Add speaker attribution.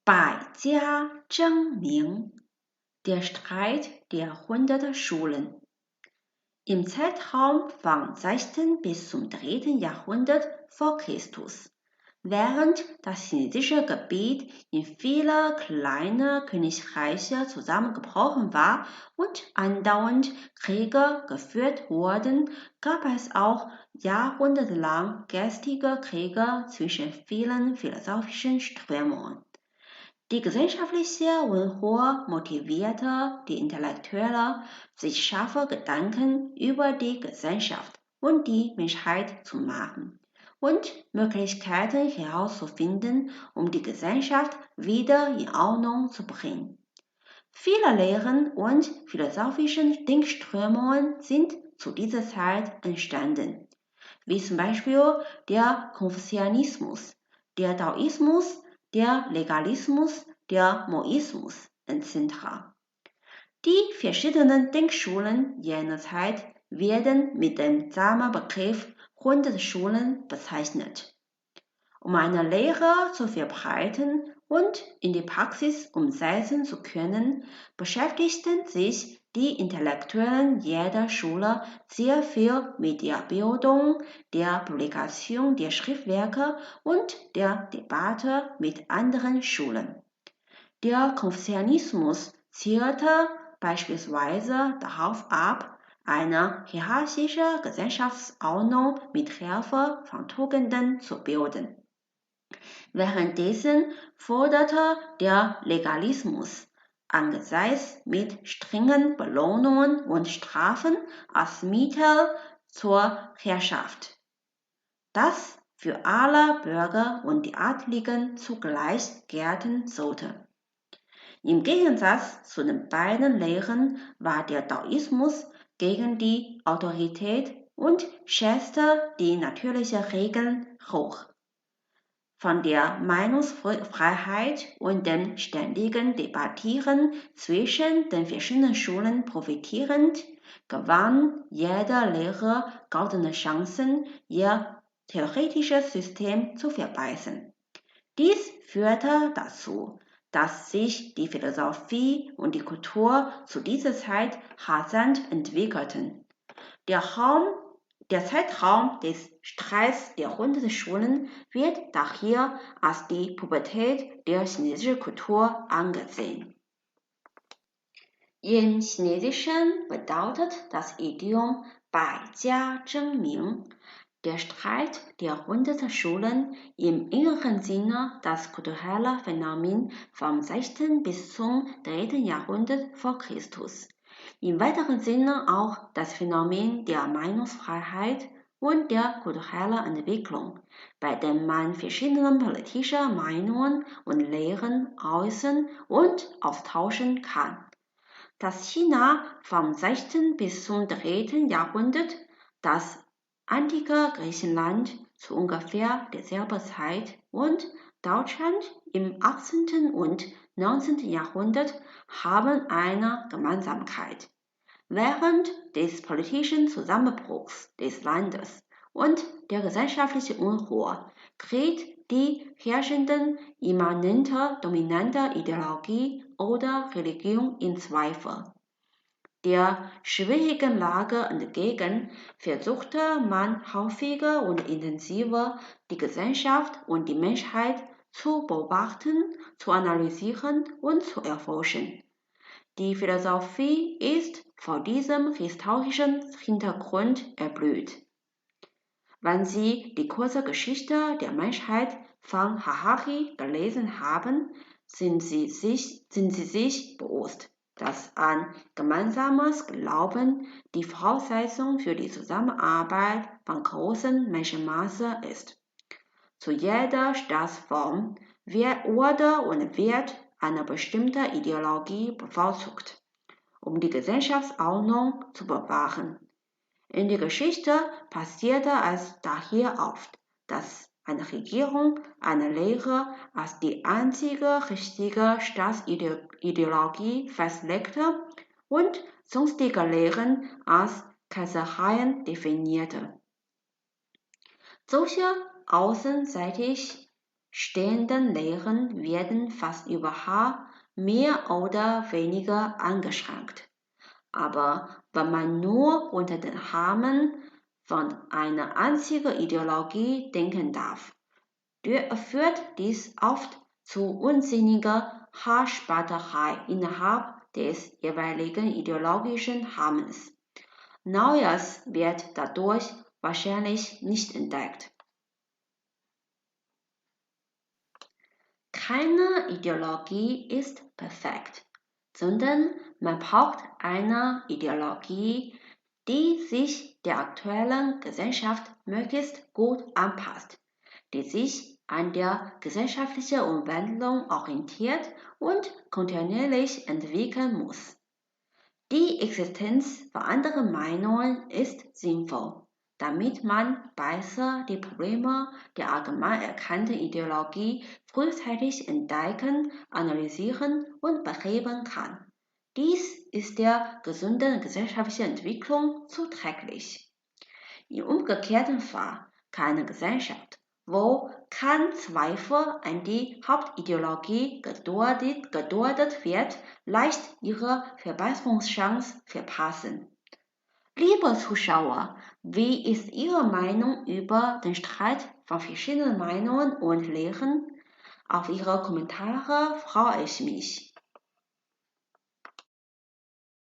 Speaker 1: 百家争鸣，der Streit der 100 Schulen. Im Zeitraum vom 6. bis zum 3. Jahrhundert vor Christus, während das chinesische Gebiet in viele kleine Königreiche zusammengebrochen war und andauernd Kriege geführt wurden, gab es auch jahrhundertelang geistige Kriege zwischen vielen philosophischen Strömungen. Die gesellschaftliche Unruhe motivierte die Intellektuelle, sich scharfe Gedanken über die Gesellschaft und die Menschheit zu machen und Möglichkeiten herauszufinden, um die Gesellschaft wieder in Ordnung zu bringen. Viele Lehren und philosophische Denkströmungen sind zu dieser Zeit entstanden, wie zum Beispiel der Konfuzianismus, der Taoismus, der Legalismus, der Moismus etc. Die verschiedenen Denkschulen jener Zeit werden mit dem Sammelbegriff 100 Schulen bezeichnet. Um eine Lehre zu verbreiten und in die Praxis umsetzen zu können, beschäftigten sich die Intellektuellen jeder Schule sehr viel mit der Bildung, der Publikation der Schriftwerke und der Debatte mit anderen Schulen. Der Konfuzianismus zielte beispielsweise darauf ab, eine hierarchische Gesellschaftsordnung mit Hilfe von Tugenden zu bilden. Währenddessen forderte der Legalismus, angesichts mit strengen Belohnungen und Strafen als Mittel zur Herrschaft, das für alle Bürger und die Adligen zugleich gelten sollte. Im Gegensatz zu den beiden Lehren war der Taoismus gegen die Autorität und schätzte die natürlichen Regeln hoch. Von der Meinungsfreiheit und dem ständigen Debattieren zwischen den verschiedenen Schulen profitierend, gewann jede Lehre goldene Chancen, ihr theoretisches System zu verbessern. Dies führte dazu, dass sich die Philosophie und die Kultur zu dieser Zeit rasant entwickelten. Der Zeitraum des Streits der 100 Schulen wird daher als die Pubertät der chinesischen Kultur angesehen. Im Chinesischen bedeutet das Idiom 百家争鸣, der Streit der 100 Schulen im engeren Sinne das kulturelle Phänomen vom 6. bis zum 3. Jahrhundert vor Christus. Im weiteren Sinne auch das Phänomen der Meinungsfreiheit und der kulturellen Entwicklung, bei dem man verschiedene politische Meinungen und Lehren äußern und austauschen kann. Das China vom 6. bis zum 3. Jahrhundert, das antike Griechenland zu ungefähr derselben Zeit und Deutschland im 18. und 19. Jahrhundert haben eine Gemeinsamkeit. Während des politischen Zusammenbruchs des Landes und der gesellschaftlichen Unruhe geriet die herrschende immanente dominante Ideologie oder Religion in Zweifel. Der schwierigen Lage entgegen versuchte man häufiger und intensiver, die Gesellschaft und die Menschheit zu beobachten, zu analysieren und zu erforschen. Die Philosophie ist vor diesem historischen Hintergrund erblüht. Wenn Sie die kurze Geschichte der Menschheit von Harari gelesen haben, sind Sie sich bewusst, dass ein gemeinsames Glauben die Voraussetzung für die Zusammenarbeit von großen Menschenmassen ist. Zu jeder Staatsform wurde und wird eine bestimmte Ideologie bevorzugt, um die Gesellschaftsordnung zu bewahren. In der Geschichte passierte es daher oft, dass eine Regierung eine Lehre als die einzige richtige Staatsideologie festlegte und sonstige Lehren als Kaisereien definierte. Solche außenseitig stehenden Lehren werden fast überall mehr oder weniger eingeschränkt. Aber wenn man nur unter den Rahmen von einer einzigen Ideologie denken darf, führt dies oft zu unsinniger Haarspalterei innerhalb des jeweiligen ideologischen Rahmens. Neues wird dadurch wahrscheinlich nicht entdeckt. Keine Ideologie ist perfekt, sondern man braucht eine Ideologie, die sich der aktuellen Gesellschaft möglichst gut anpasst, die sich an der gesellschaftlichen Umwandlung orientiert und kontinuierlich entwickeln muss. Die Existenz von anderen Meinungen ist sinnvoll, damit man besser die Probleme der allgemein erkannten Ideologie frühzeitig entdecken, analysieren und beheben kann. Dies ist der gesunden gesellschaftlichen Entwicklung zuträglich. Im umgekehrten Fall keine Gesellschaft, wo kein Zweifel an die Hauptideologie geduldet wird, leicht ihre Verbesserungschance verpassen. Liebe Zuschauer, wie ist Ihre Meinung über den Streit von verschiedenen Meinungen und Lehren? Auf Ihre Kommentare freue ich mich.